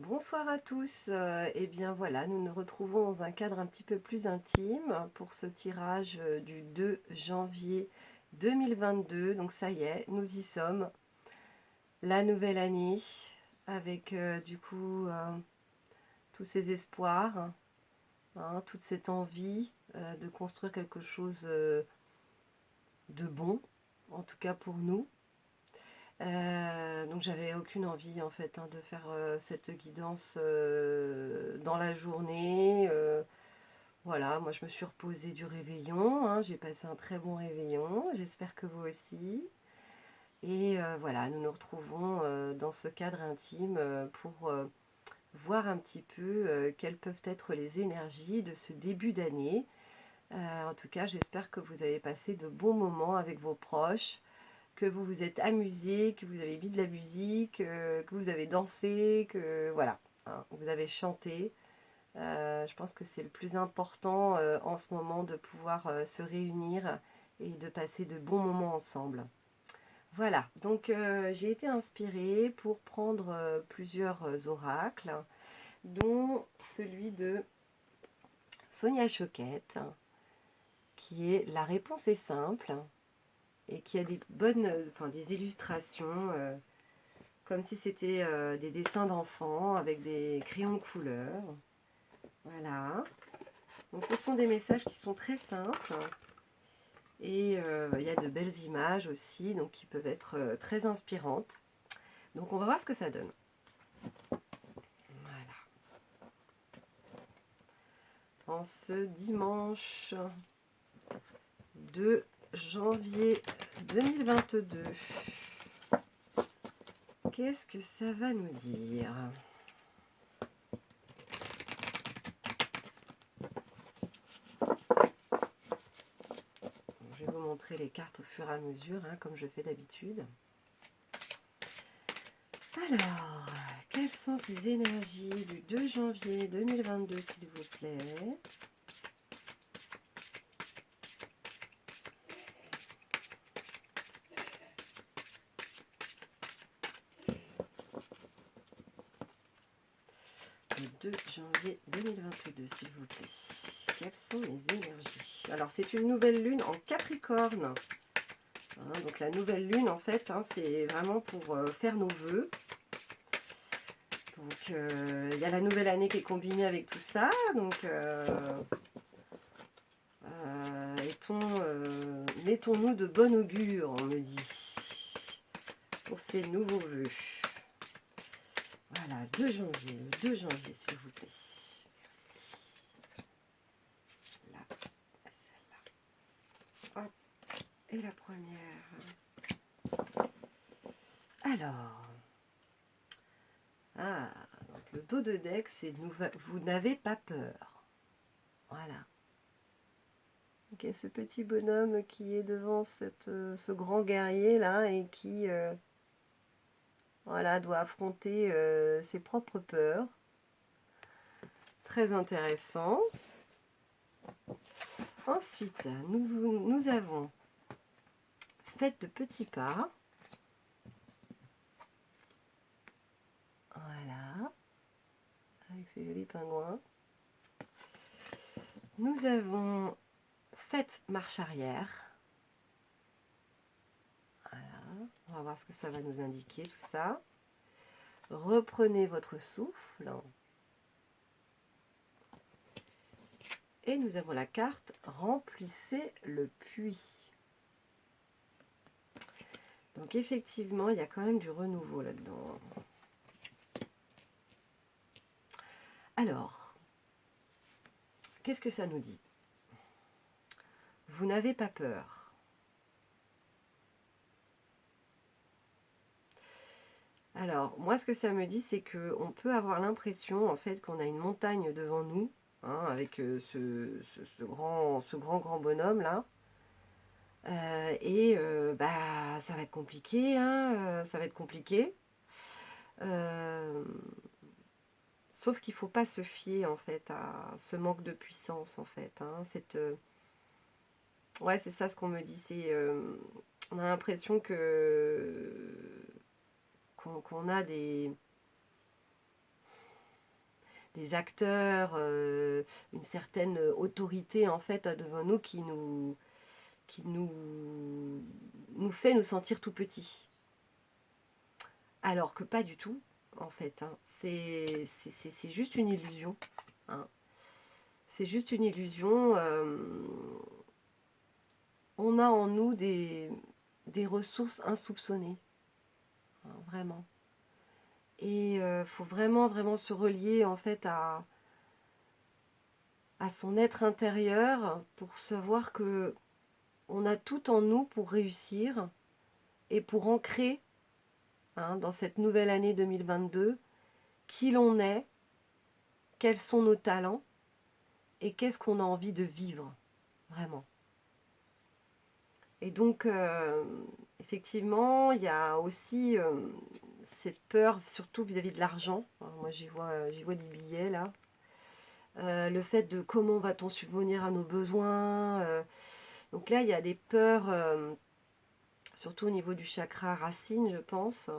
Bonsoir à tous. Eh bien voilà, nous nous retrouvons dans un cadre un petit peu plus intime pour ce tirage du 2 janvier 2022. Donc ça y est, nous y sommes. La nouvelle année avec du coup tous ces espoirs, hein, toute cette envie de construire quelque chose de bon, en tout cas pour nous. Donc j'avais aucune envie en fait de faire cette guidance dans la journée. Voilà, moi je me suis reposée du réveillon, hein, j'ai passé un très bon réveillon, j'espère que vous aussi. Et voilà, nous nous retrouvons dans ce cadre intime pour voir un petit peu quelles peuvent être les énergies de ce début d'année. En tout cas, j'espère que vous avez passé de bons moments avec vos proches, que vous vous êtes amusés, que vous avez mis de la musique, que vous avez dansé, que voilà, hein, vous avez chanté. Je pense que c'est le plus important en ce moment de pouvoir se réunir et de passer de bons moments ensemble. Voilà, donc j'ai été inspirée pour prendre plusieurs oracles, dont celui de Sonia Choquette, qui est La réponse est simple et qui a des bonnes, enfin des illustrations, comme si c'était des dessins d'enfants avec des crayons de couleur. Voilà. Donc ce sont des messages qui sont très simples et il y a de belles images aussi, donc qui peuvent être très inspirantes. Donc on va voir ce que ça donne. Voilà. En ce dimanche 2 janvier 2022, qu'est-ce que ça va nous dire ? Je vais vous montrer les cartes au fur et à mesure, hein, comme je fais d'habitude. Alors, quelles sont ces énergies du 2 janvier 2022, s'il vous plaît ? Le 2 janvier 2022, s'il vous plaît. Quelles sont les énergies ? Alors, c'est une nouvelle lune en Capricorne. Hein, donc, la nouvelle lune, en fait, hein, c'est vraiment pour faire nos vœux. Donc, il y a la nouvelle année qui est combinée avec tout ça. Donc, mettons-nous de bon augure, on me dit, pour ces nouveaux vœux. Voilà, 2 janvier, le 2 janvier, s'il vous plaît. Merci. Là, celle-là. Hop, et la première. Alors, donc le dos de deck, c'est vous n'avez pas peur. Voilà. Donc, il y a ce petit bonhomme qui est devant ce grand guerrier là et qui voilà, doit affronter ses propres peurs. Très intéressant. Ensuite, nous avons Faites de petits pas. Voilà. Avec ces jolis pingouins. Nous avons Faites marche arrière. Voilà. On va voir ce que ça va nous indiquer, tout ça. Reprenez votre souffle. Et nous avons la carte Remplissez le puits. Donc effectivement, il y a quand même du renouveau là-dedans. Alors, qu'est-ce que ça nous dit ? Vous n'avez pas peur. Alors, moi, ce que ça me dit, c'est qu'on peut avoir l'impression, en fait, qu'on a une montagne devant nous, hein, avec ce grand bonhomme, là. Bah, ça va être compliqué, hein, ça va être compliqué. Sauf qu'il ne faut pas se fier, en fait, à ce manque de puissance, en fait. Hein, ouais, c'est ça ce qu'on me dit. On a l'impression qu'on a des... des acteurs, une certaine autorité en fait devant nous qui nous fait nous sentir tout petits. Alors que pas du tout, en fait. Hein. C'est juste une illusion. Hein. C'est juste une illusion. On a en nous des ressources insoupçonnées. Hein, vraiment. Et il faut vraiment, vraiment se relier en fait à son être intérieur pour savoir que on a tout en nous pour réussir et pour ancrer dans cette nouvelle année 2022 qui l'on est, quels sont nos talents et qu'est-ce qu'on a envie de vivre, vraiment. Et donc, effectivement, il y a aussi cette peur, surtout vis-à-vis de l'argent. Alors, moi, j'y vois des billets, là. Le fait de comment va-t-on subvenir à nos besoins. Donc là, il y a des peurs, surtout au niveau du chakra racine, je pense,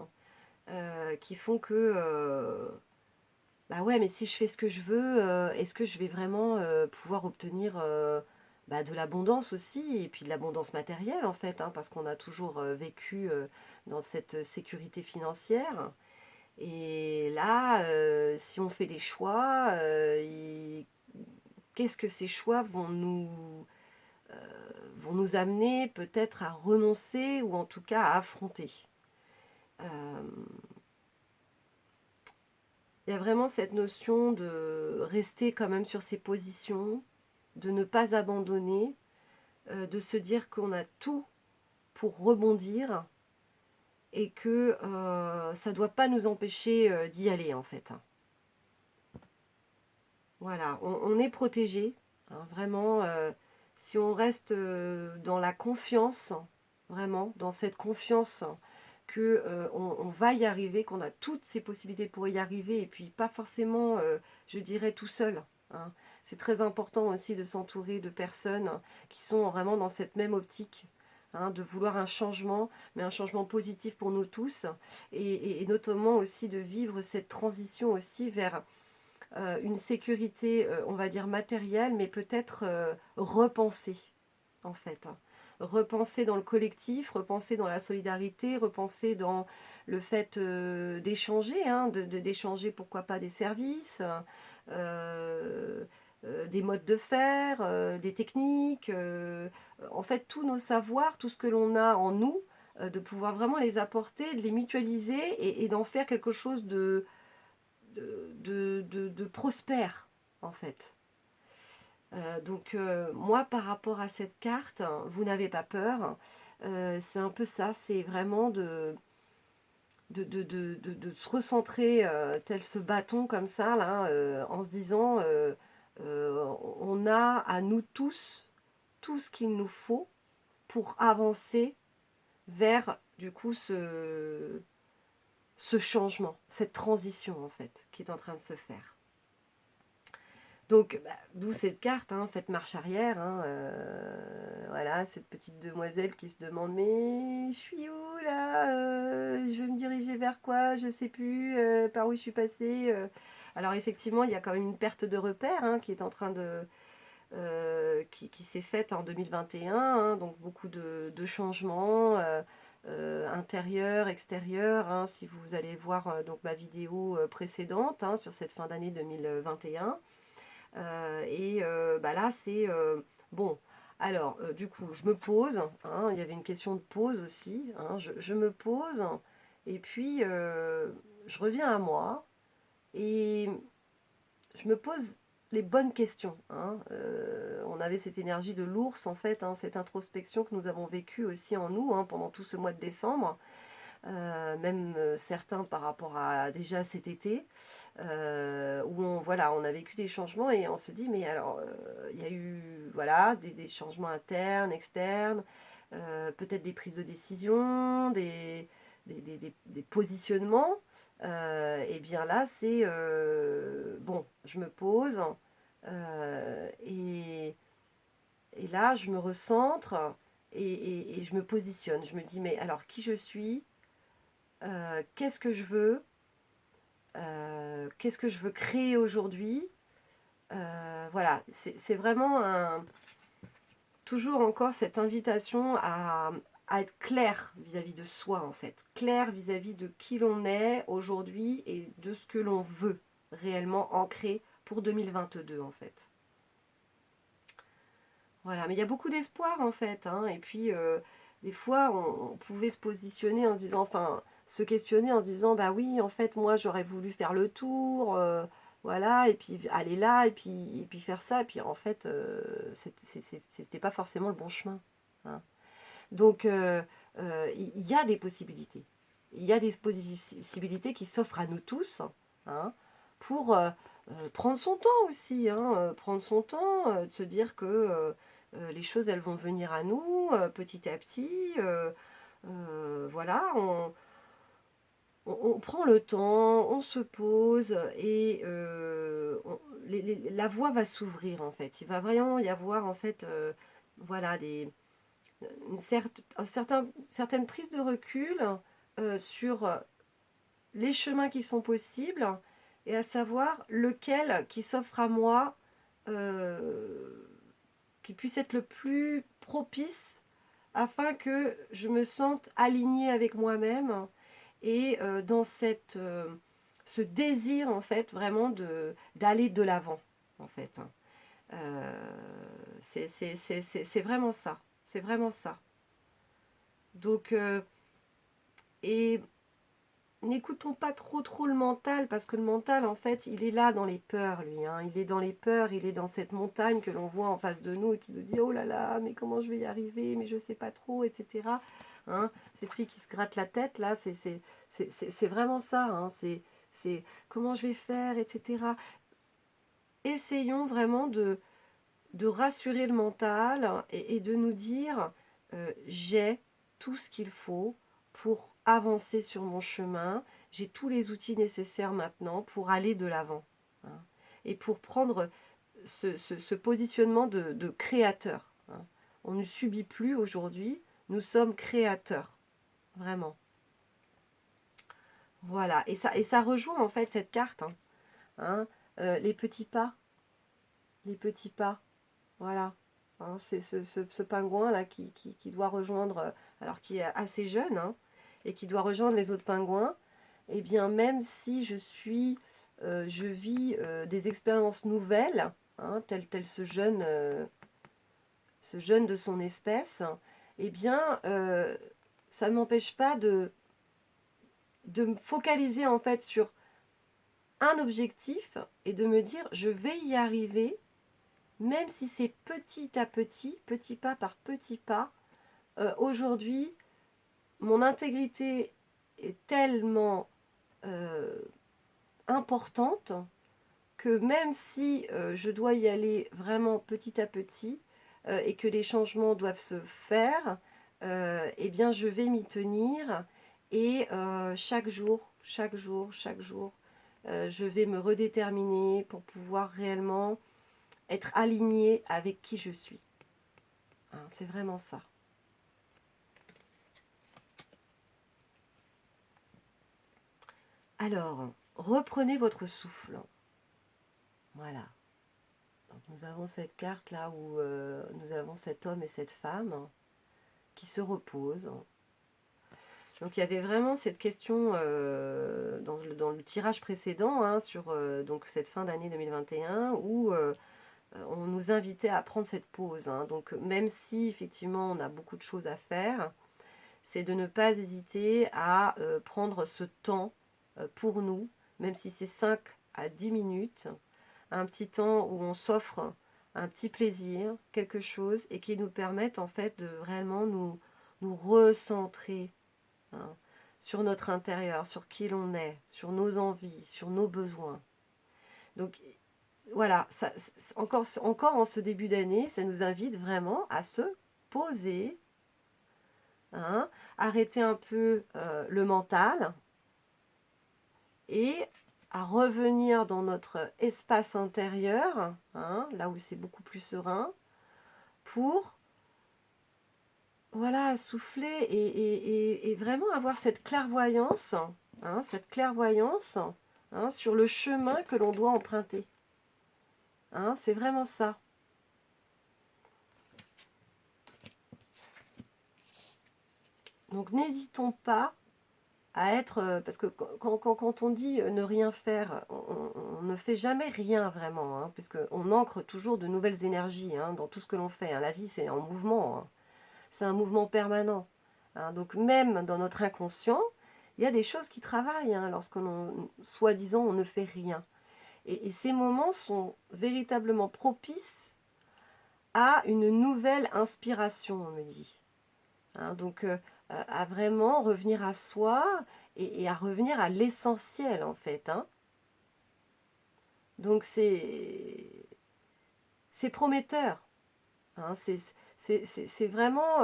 qui font que, bah ouais, mais si je fais ce que je veux, est-ce que je vais vraiment pouvoir obtenir de l'abondance aussi, et puis de l'abondance matérielle en fait, hein, parce qu'on a toujours vécu dans cette sécurité financière. Et là, si on fait des choix, qu'est-ce que ces choix vont nous amener peut-être à renoncer ou en tout cas à affronter. Euh, Il y a vraiment cette notion de rester quand même sur ses positions, de ne pas abandonner, de se dire qu'on a tout pour rebondir et que ça ne doit pas nous empêcher d'y aller en fait. Voilà, on est protégé, hein, vraiment, si on reste dans la confiance, vraiment, dans cette confiance que on va y arriver, qu'on a toutes ces possibilités pour y arriver, et puis pas forcément, je dirais, tout seul. Hein. C'est très important aussi de s'entourer de personnes qui sont vraiment dans cette même optique. Hein, de vouloir un changement, mais un changement positif pour nous tous, et notamment aussi de vivre cette transition aussi vers une sécurité, on va dire matérielle, mais peut-être repensée, en fait. Hein. Repenser dans le collectif, repenser dans la solidarité, repenser dans le fait d'échanger, hein, d'échanger pourquoi pas des services, des modes de faire, des techniques, en fait tous nos savoirs, tout ce que l'on a en nous, de pouvoir vraiment les apporter, de les mutualiser et d'en faire quelque chose de prospère, en fait. Donc moi, par rapport à cette carte, vous n'avez pas peur. C'est un peu ça, c'est vraiment de se recentrer tel ce bâton comme ça, là, en se disant, on a à nous tous tout ce qu'il nous faut pour avancer vers, du coup, ce changement, cette transition, en fait, qui est en train de se faire. Donc, d'où cette carte, hein, faites marche arrière. Hein, voilà, cette petite demoiselle qui se demande, mais je suis où là, je veux me diriger vers quoi, je sais plus par où je suis passée. Alors effectivement, il y a quand même une perte de repère hein, qui est en train de, qui s'est faite en 2021. Hein, donc beaucoup de changements. Intérieur, extérieur, hein, si vous allez voir donc ma vidéo précédente hein, sur cette fin d'année 2021. Là, c'est bon. Alors, du coup, je me pose. Hein, il y avait une question de pause aussi. Hein, je me pose et puis je reviens à moi et je me pose les bonnes questions. Hein. On avait cette énergie de l'ours en fait, hein, cette introspection que nous avons vécue aussi en nous hein, pendant tout ce mois de décembre. Même certains par rapport à déjà cet été, où on a vécu des changements et on se dit, mais alors, il y a eu voilà, des changements internes, externes, peut-être des prises de décision, des positionnements. Et bien là, c'est bon, je me pose et là, je me recentre et je me positionne. Je me dis, mais alors qui je suis qu'est-ce que je veux, qu'est-ce que je veux créer aujourd'hui. Voilà, c'est vraiment toujours encore cette invitation à être clair vis-à-vis de soi, en fait. Clair vis-à-vis de qui l'on est aujourd'hui et de ce que l'on veut réellement ancrer pour 2022, en fait. Voilà, mais il y a beaucoup d'espoir, en fait, hein. Et puis, des fois, on pouvait se positionner en se disant, enfin, se questionner en se disant, bah oui, en fait, moi, j'aurais voulu faire le tour, voilà, et puis aller là, et puis faire ça, et puis en fait, c'était pas forcément le bon chemin, hein. Donc, il y a des possibilités. Il y a des possibilités qui s'offrent à nous tous, hein, pour prendre son temps aussi, hein, prendre son temps, de se dire que les choses, elles vont venir à nous petit à petit. Voilà, on prend le temps, on se pose et la voie va s'ouvrir en fait. Il va vraiment y avoir en fait, voilà, certaine prise de recul sur les chemins qui sont possibles et à savoir lequel qui s'offre à moi, euh, qui puisse être le plus propice afin que je me sente alignée avec moi-même et dans ce désir en fait vraiment d'aller de l'avant en fait. C'est vraiment ça. C'est vraiment ça. Donc, et n'écoutons pas trop le mental, parce que le mental, en fait, il est là dans les peurs, lui, hein. Il est dans les peurs, il est dans cette montagne que l'on voit en face de nous et qui nous dit, oh là là, mais comment je vais y arriver, mais je sais pas trop, etc. Hein, cette fille qui se gratte la tête, là, c'est vraiment ça, hein. C'est comment je vais faire, etc. Essayons vraiment de rassurer le mental et de nous dire j'ai tout ce qu'il faut pour avancer sur mon chemin, j'ai tous les outils nécessaires maintenant pour aller de l'avant, hein, et pour prendre ce positionnement de créateur, hein. On ne subit plus aujourd'hui, nous sommes créateurs, vraiment. Voilà, et ça rejoint en fait cette carte, hein, hein, les petits pas, les petits pas. Voilà, hein, c'est ce pingouin là qui doit rejoindre, alors qui est assez jeune, hein, et qui doit rejoindre les autres pingouins. Et bien même si je vis des expériences nouvelles, hein, tel ce jeune de son espèce, eh bien ça ne m'empêche pas de me focaliser en fait sur un objectif et de me dire je vais y arriver. Même si c'est petit à petit, petit pas par petit pas, aujourd'hui, mon intégrité est tellement importante que même si je dois y aller vraiment petit à petit et que les changements doivent se faire, eh bien je vais m'y tenir et chaque jour, je vais me redéterminer pour pouvoir réellement être alignée avec qui je suis. Hein, c'est vraiment ça. Alors, reprenez votre souffle. Voilà. Donc, nous avons cette carte là où nous avons cet homme et cette femme qui se reposent. Donc il y avait vraiment cette question dans le tirage précédent, hein, sur donc cette fin d'année 2021 où on nous invitait à prendre cette pause, hein. Donc même si effectivement on a beaucoup de choses à faire, c'est de ne pas hésiter à prendre ce temps pour nous, même si c'est 5 à 10 minutes, un petit temps où on s'offre un petit plaisir, quelque chose, et qui nous permette en fait de réellement nous recentrer, hein, sur notre intérieur, sur qui l'on est, sur nos envies, sur nos besoins. Donc voilà, encore en ce début d'année, ça nous invite vraiment à se poser, hein, arrêter un peu le mental et à revenir dans notre espace intérieur, hein, là où c'est beaucoup plus serein, pour voilà, souffler et vraiment avoir cette clairvoyance, hein, cette clairvoyance hein, sur le chemin que l'on doit emprunter. Hein, c'est vraiment ça. Donc n'hésitons pas à être, parce que quand on dit ne rien faire, on ne fait jamais rien vraiment, hein, puisqu'on ancre toujours de nouvelles énergies, hein, dans tout ce que l'on fait, hein. La vie, c'est en mouvement, hein. C'est un mouvement permanent, hein. Donc même dans notre inconscient, il y a des choses qui travaillent, hein, lorsque l'on, soi-disant, on ne fait rien. Et ces moments sont véritablement propices à une nouvelle inspiration, on me dit. Hein, donc à vraiment revenir à soi et à revenir à l'essentiel en fait. Hein. Donc c'est prometteur. Hein, c'est vraiment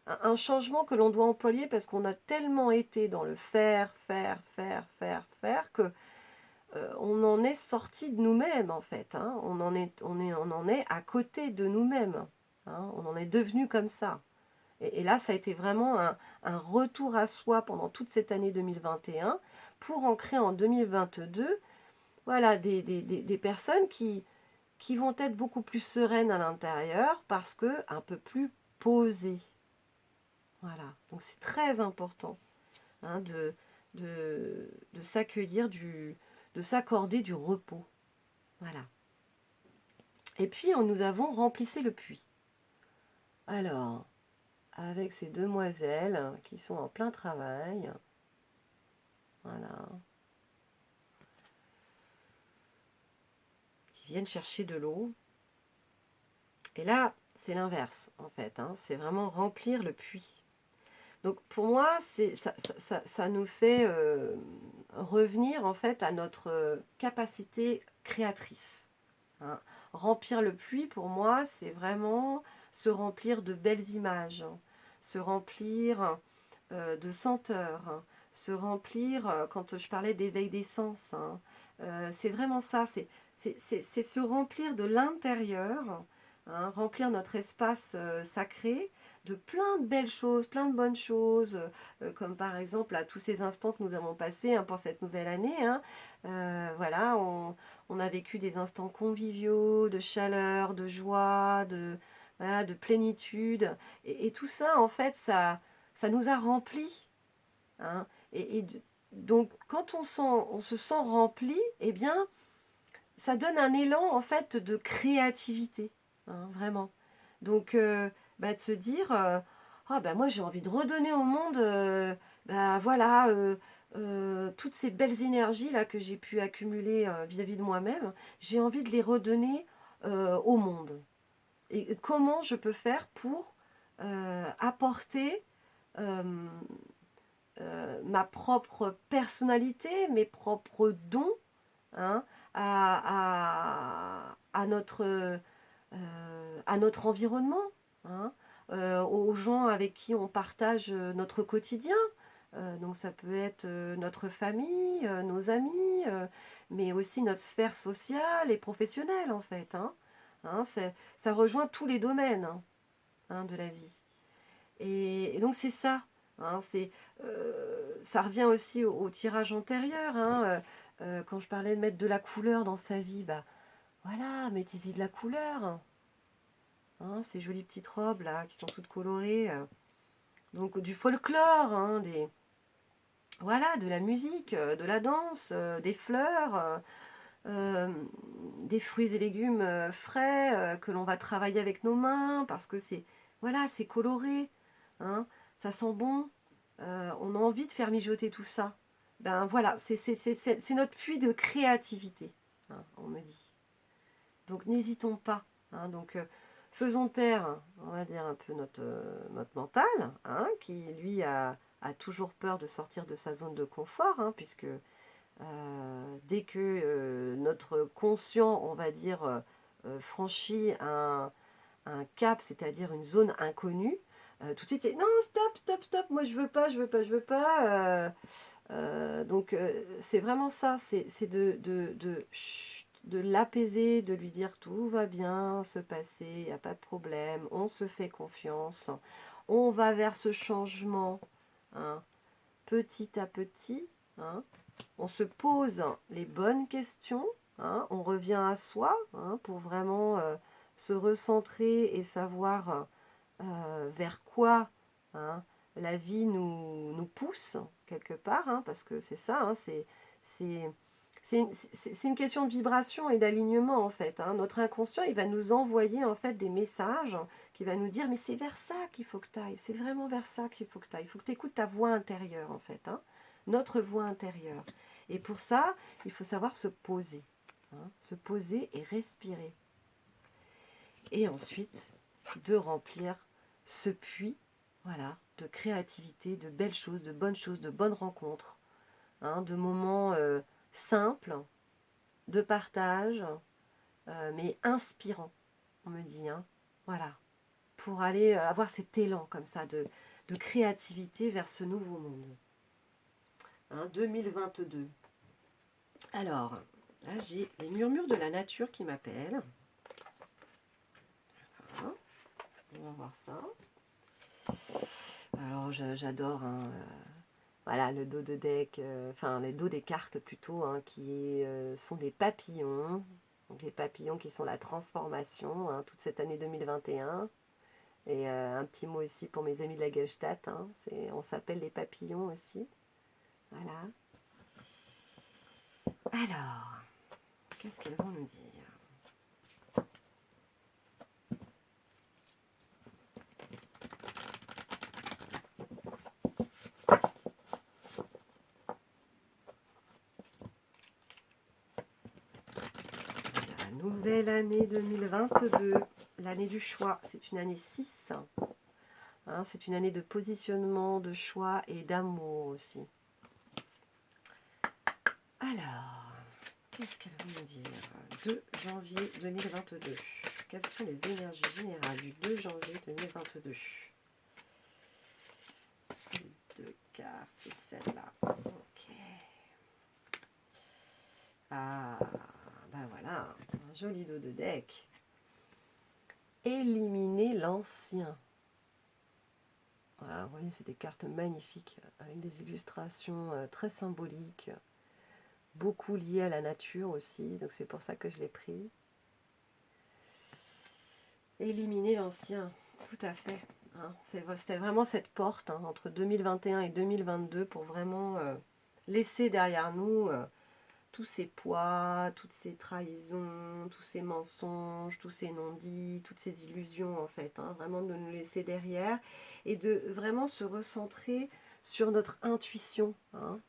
un changement que l'on doit employer parce qu'on a tellement été dans le faire que on en est sorti de nous-mêmes en fait. Hein. On en est à côté de nous-mêmes. Hein. On en est devenu comme ça. Et là, ça a été vraiment un retour à soi pendant toute cette année 2021 pour ancrer en 2022 voilà, des personnes qui vont être beaucoup plus sereines à l'intérieur parce que un peu plus posées. Voilà, donc c'est très important, hein, de s'accueillir, de s'accorder du repos. Voilà. Et puis, nous avons remplissé le puits. Alors, avec ces demoiselles qui sont en plein travail. Voilà. Qui viennent chercher de l'eau. Et là, c'est l'inverse, en fait. Hein. C'est vraiment remplir le puits. Donc, pour moi, ça nous fait revenir, en fait, à notre capacité créatrice. Hein. Remplir le puits, pour moi, c'est vraiment se remplir de belles images. Hein. Se remplir de senteurs. Hein. Se remplir, quand je parlais d'éveil des sens. Hein. C'est vraiment ça, c'est se remplir de l'intérieur, hein, remplir notre espace sacré de plein de belles choses, plein de bonnes choses, comme par exemple à tous ces instants que nous avons passés, hein, pour cette nouvelle année. Hein. Voilà, on a vécu des instants conviviaux, de chaleur, de joie, voilà, de plénitude. Et tout ça, en fait, ça nous a remplis. Hein. Donc, quand on se sent rempli, eh bien, ça donne un élan en fait de créativité, hein, vraiment. Donc, de se dire, ah ben moi j'ai envie de redonner au monde, voilà, toutes ces belles énergies là que j'ai pu accumuler vis-à-vis de moi-même, j'ai envie de les redonner au monde. Et comment je peux faire pour apporter euh, ma propre personnalité, mes propres dons, hein, à notre environnement, hein, aux gens avec qui on partage notre quotidien. Donc ça peut être notre famille, nos amis, mais aussi notre sphère sociale et professionnelle en fait. Hein. Hein, ça rejoint tous les domaines, hein, de la vie. Et donc c'est ça. Hein, ça revient aussi au tirage antérieur. Hein, quand je parlais de mettre de la couleur dans sa vie, bah voilà, mettez-y de la couleur. Hein, ces jolies petites robes là qui sont toutes colorées. Donc du folklore, hein, voilà, de la musique, de la danse, des fleurs, des fruits et légumes frais que l'on va travailler avec nos mains parce que voilà, c'est coloré. Hein, ça sent bon. On a envie de faire mijoter tout ça. Ben voilà, c'est notre puits de créativité, hein, on me dit. Donc n'hésitons pas. Hein, donc faisons taire, on va dire, un peu notre mental, hein, qui lui a toujours peur de sortir de sa zone de confort, hein, puisque dès que notre conscient, on va dire, franchit un cap, c'est-à-dire une zone inconnue, tout de suite c'est non, stop, stop, stop, moi je veux pas, je veux pas, je veux pas. Donc c'est vraiment ça, c'est de l'apaiser, de lui dire tout va bien se passer, il n'y a pas de problème, on se fait confiance, on va vers ce changement, hein, petit à petit, hein, on se pose les bonnes questions, hein, on revient à soi, hein, pour vraiment se recentrer et savoir vers quoi, hein, la vie nous pousse quelque part, hein, parce que c'est ça, hein, c'est une question de vibration et d'alignement en fait, hein. Notre inconscient, il va nous envoyer en fait des messages qui va nous dire mais c'est vers ça qu'il faut que tu ailles, c'est vraiment vers ça qu'il faut que tu ailles. Il faut que tu écoutes ta voix intérieure en fait, hein, notre voix intérieure. Et pour ça, il faut savoir se poser, hein, se poser et respirer. Et ensuite, de remplir ce puits, voilà, de créativité, de belles choses, de bonnes rencontres, hein, de moments simples, de partage, mais inspirants, on me dit, hein, voilà, pour aller avoir cet élan comme ça de créativité vers ce nouveau monde. Hein, 2022. Alors, là j'ai les murmures de la nature qui m'appellent. Voilà, on va voir ça. Alors j'adore, hein, voilà, le dos de deck, enfin les dos des cartes plutôt, hein, qui sont des papillons. Donc les papillons qui sont la transformation, hein, toute cette année 2021. Et un petit mot ici pour mes amis de la Gestalt, hein, on s'appelle les papillons aussi. Voilà. Alors, qu'est-ce qu'elles vont nous dire? Nouvelle année 2022, l'année du choix, c'est une année 6. Hein, c'est une année de positionnement, de choix et d'amour aussi. Alors, qu'est-ce qu'elle veut me dire? 2 janvier 2022. Quelles sont les énergies générales du 2 janvier 2022? Ces 2 cartes et celle-là. Ok. Ah, ben voilà, un joli dos de deck. Éliminer l'ancien. Voilà, vous voyez, c'est des cartes magnifiques avec des illustrations très symboliques, beaucoup liées à la nature aussi, donc c'est pour ça que je l'ai pris. Éliminer l'ancien, tout à fait. Hein, c'était vraiment cette porte, hein, entre 2021 et 2022 pour vraiment laisser derrière nous tous ces poids, toutes ces trahisons, tous ces mensonges, tous ces non-dits, toutes ces illusions en fait, hein, vraiment de nous laisser derrière et de vraiment se recentrer sur notre intuition, hein,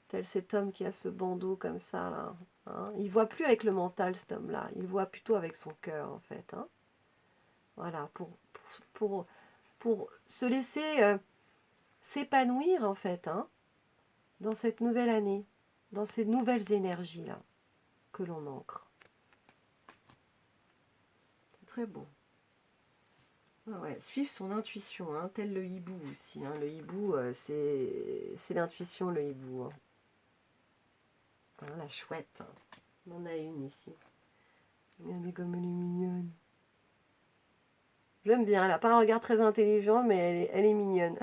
tel cet homme qui a ce bandeau comme ça là, hein. Il voit plus avec le mental cet homme-là, il voit plutôt avec son cœur en fait, hein. Voilà, pour se laisser s'épanouir en fait, hein, dans cette nouvelle année, dans ces nouvelles énergies là que l'on ancre. C'est très beau. Ah ouais, suivre son intuition, hein, tel le hibou aussi. Hein. Le hibou, c'est l'intuition, le hibou. Hein. Hein, la chouette. Hein. On en a une ici. Regardez comme elle est mignonne. J'aime bien, elle n'a pas un regard très intelligent, mais elle est mignonne.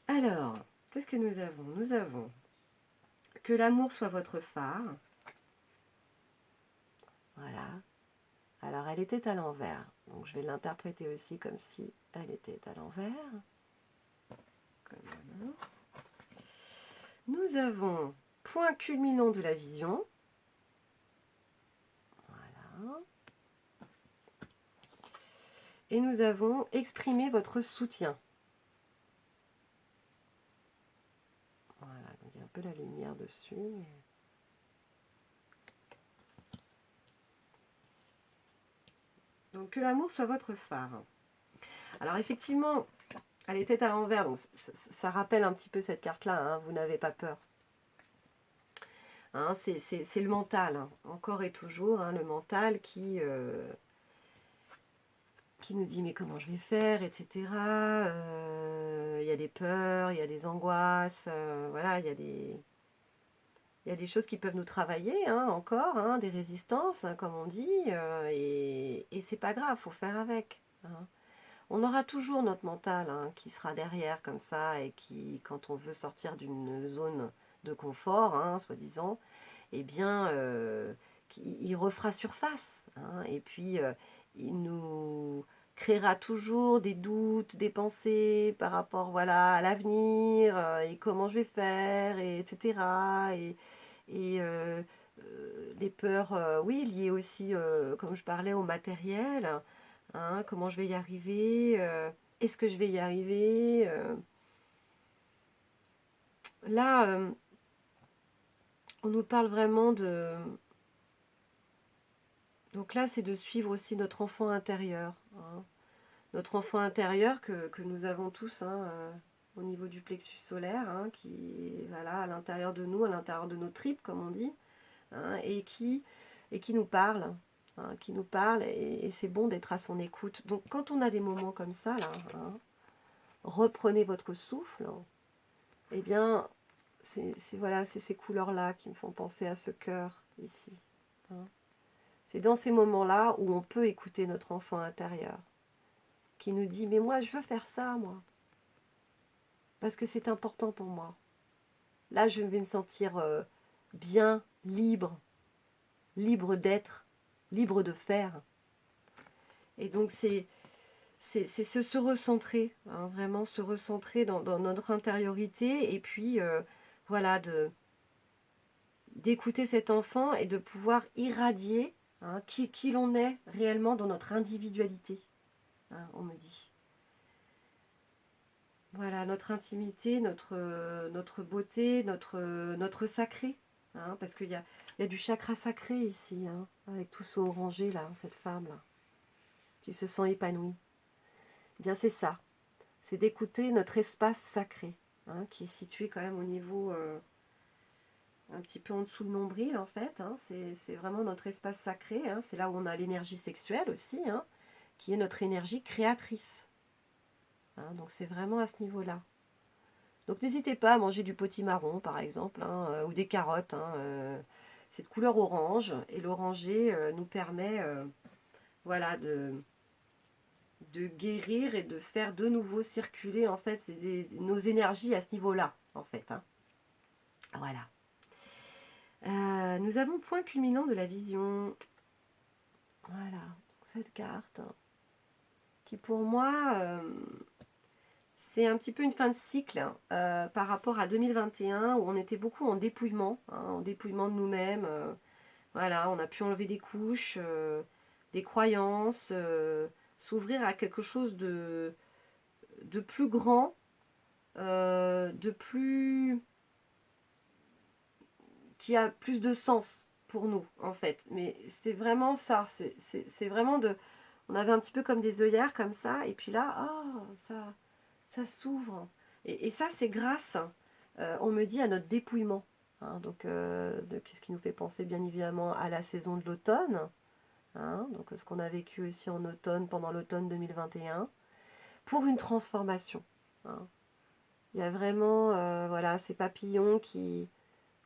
Alors, qu'est-ce que nous avons? Nous avons que l'amour soit votre phare. Voilà. Alors, elle était à l'envers. Donc, je vais l'interpréter aussi comme si elle était à l'envers. Comme voilà. Nous avons point culminant de la vision. Voilà. Et nous avons exprimé votre soutien. Voilà, donc il y a un peu la lumière dessus. Mais... Donc que l'amour soit votre phare. Alors effectivement, elle était à l'envers, donc ça rappelle un petit peu cette carte-là, hein, vous n'avez pas peur. Hein, c'est le mental, hein, encore et toujours, hein, le mental qui nous dit mais comment je vais faire, etc. Il y a des peurs, il y a des angoisses, voilà, il y a des choses qui peuvent nous travailler, hein, encore, hein, des résistances, hein, comme on dit, et c'est pas grave, faut faire avec. Hein. On aura toujours notre mental hein, qui sera derrière comme ça et qui, quand on veut sortir d'une zone de confort, hein, soi-disant, eh bien, il refera surface. Hein, et puis, il nous créera toujours des doutes, des pensées par rapport voilà, à l'avenir et comment je vais faire, et, etc. Et des peurs, oui, liées aussi, comme je parlais, au matériel. Hein, comment je vais y arriver est-ce que je vais y arriver Là, on nous parle vraiment de... Donc là, c'est de suivre aussi notre enfant intérieur. Hein. Notre enfant intérieur que nous avons tous hein, au niveau du plexus solaire, hein, qui est voilà, à l'intérieur de nous, à l'intérieur de nos tripes, comme on dit, hein, et qui nous parle. Hein, qui nous parle, et c'est bon d'être à son écoute. Donc quand on a des moments comme ça, là, hein, reprenez votre souffle, eh bien, voilà, c'est ces couleurs-là qui me font penser à ce cœur ici. Hein. C'est dans ces moments-là où on peut écouter notre enfant intérieur, qui nous dit « Mais moi, je veux faire ça, moi, parce que c'est important pour moi. Là, je vais me sentir bien, libre d'être, libre de faire. » Et donc, c'est se recentrer, hein, vraiment se recentrer dans notre intériorité, et puis, voilà, d'écouter cet enfant et de pouvoir irradier hein, qui l'on est réellement dans notre individualité, hein, on me dit. Voilà, notre intimité, notre beauté, notre sacré, hein, parce qu'il y a du chakra sacré ici, hein, avec tout ce orangé là, cette femme-là, qui se sent épanouie. Eh bien c'est ça, c'est d'écouter notre espace sacré, hein, qui est situé quand même au niveau... un petit peu en dessous le nombril en fait, hein. C'est vraiment notre espace sacré, hein. C'est là où on a l'énergie sexuelle aussi, hein, qui est notre énergie créatrice. Hein, donc c'est vraiment à ce niveau-là. Donc n'hésitez pas à manger du potimarron par exemple, hein, ou des carottes. Hein, c'est de couleur orange, et l'oranger nous permet voilà, de guérir et de faire de nouveau circuler en fait nos énergies à ce niveau-là en fait. Hein. Voilà. Nous avons point culminant de la vision. Voilà, donc cette carte qui pour moi, c'est un petit peu une fin de cycle par rapport à 2021 où on était beaucoup en dépouillement, hein, en dépouillement de nous-mêmes. Voilà, on a pu enlever des couches, des croyances, s'ouvrir à quelque chose de plus grand, de plus... qui a plus de sens pour nous, en fait. Mais c'est vraiment ça, c'est vraiment de... On avait un petit peu comme des œillères comme ça, et puis là, oh, ça s'ouvre. Et ça, c'est grâce, on me dit, à notre dépouillement. Hein, donc, qu'est-ce qui nous fait penser, bien évidemment, à la saison de l'automne. Hein, donc, ce qu'on a vécu aussi en automne, pendant l'automne 2021, pour une transformation. Hein. Il y a vraiment, voilà, ces papillons qui...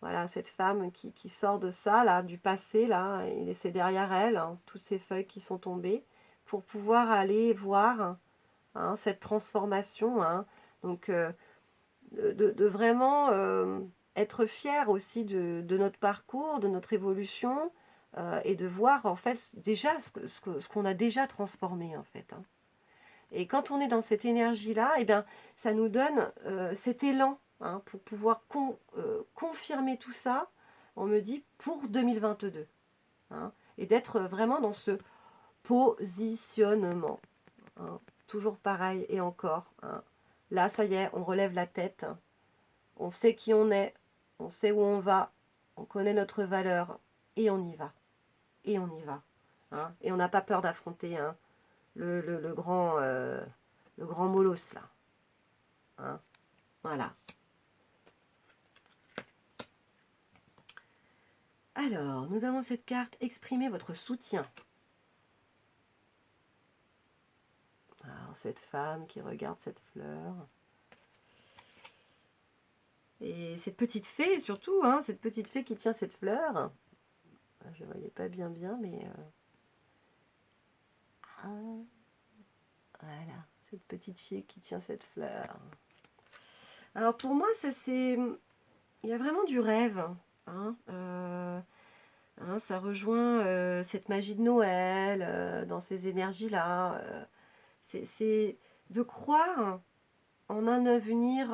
Voilà, cette femme qui sort de ça, là, du passé, là, et laisser derrière elle hein, toutes ces feuilles qui sont tombées, pour pouvoir aller voir hein, cette transformation. Hein. Donc, de vraiment être fier aussi de notre parcours, de notre évolution, et de voir, en fait, déjà ce qu'on a déjà transformé, en fait. Hein. Et quand on est dans cette énergie-là, eh bien, ça nous donne cet élan hein, pour pouvoir confirmer tout ça, on me dit, pour 2022. Hein, et d'être vraiment dans ce positionnement. Hein, toujours pareil et encore. Hein. Là, ça y est, on relève la tête. On sait qui on est. On sait où on va. On connaît notre valeur. Et on y va. Et on y va. Hein, et on n'a pas peur d'affronter hein, le grand molosse là. Hein, voilà. Alors, nous avons cette carte, exprimez votre soutien. Alors, cette femme qui regarde cette fleur. Et cette petite fée surtout, hein, cette petite fée qui tient cette fleur. Je ne voyais pas bien, mais... Ah, voilà. cette petite fille qui tient cette fleur. Alors pour moi, ça c'est... Il y a vraiment du rêve. Hein, ça rejoint cette magie de Noël, dans ces énergies-là. C'est de croire en un avenir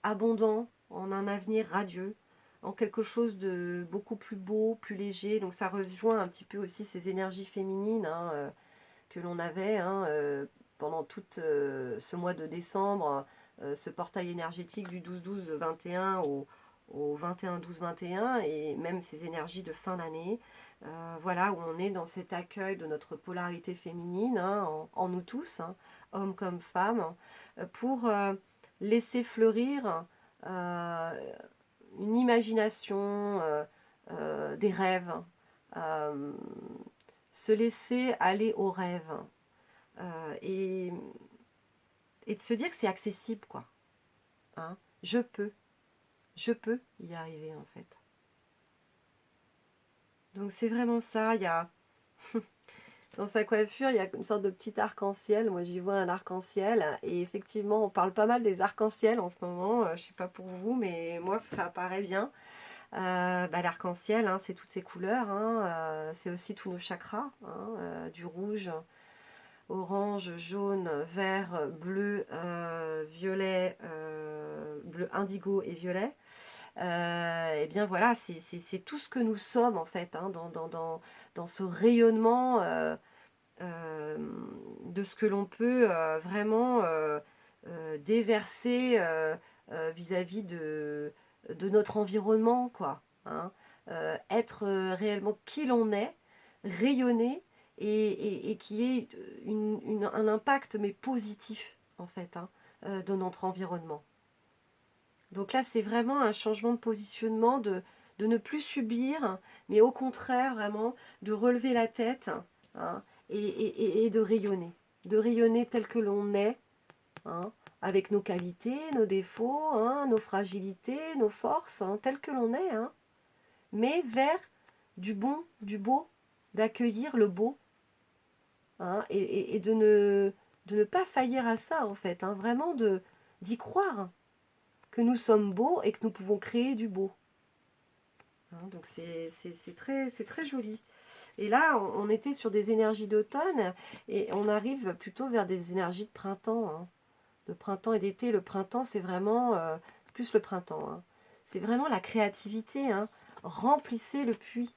abondant, en un avenir radieux, en quelque chose de beaucoup plus beau, plus léger. Donc ça rejoint un petit peu aussi ces énergies féminines que l'on avait pendant tout ce mois de décembre, ce portail énergétique du 12-12-21 au 21-12-21 et même ces énergies de fin d'année. Voilà, où on est dans cet accueil de notre polarité féminine en nous tous, hommes comme femmes, pour laisser fleurir une imagination, des rêves, euh, se laisser aller aux rêves et de se dire que c'est accessible, quoi. Hein, je peux y arriver, en fait. Donc c'est vraiment ça, il y a... Dans sa coiffure, il y a une sorte de petit arc-en-ciel. Moi, j'y vois un arc-en-ciel. Et effectivement, on parle pas mal des arcs-en-ciel en ce moment. Je sais pas pour vous, mais moi, ça apparaît bien. L'arc-en-ciel, c'est toutes ces couleurs. C'est aussi tous nos chakras. Du rouge, orange, jaune, vert, bleu, violet, bleu indigo et violet. Et bien voilà, c'est tout ce que nous sommes en fait, dans ce rayonnement de ce que l'on peut vraiment déverser vis-à-vis de notre environnement, quoi. Être réellement qui l'on est, rayonner et qui ait un impact mais positif en fait dans notre environnement. Donc là, c'est vraiment un changement de positionnement, de ne plus subir, mais au contraire, vraiment, de relever la tête et de rayonner tel que l'on est, avec nos qualités, nos défauts, nos fragilités, nos forces, tel que l'on est, mais vers du bon, du beau, d'accueillir le beau, et de ne pas faillir à ça, en fait, vraiment d'y croire que nous sommes beaux et que nous pouvons créer du beau. Donc c'est très joli. Et là, on était sur des énergies d'automne et on arrive plutôt vers des énergies de printemps. De printemps et d'été. Le printemps, c'est vraiment plus le printemps. C'est vraiment la créativité. Remplissez le puits.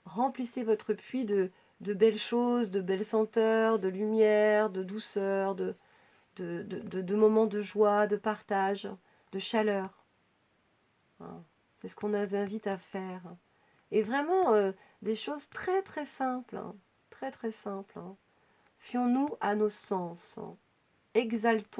Remplissez votre puits de belles choses, de belles senteurs, de lumière, de douceur, de moments de joie, de partage, de chaleur. C'est ce qu'on nous invite à faire. Et vraiment, des choses très très simples. Très très simples. Fions-nous à nos sens. Exaltons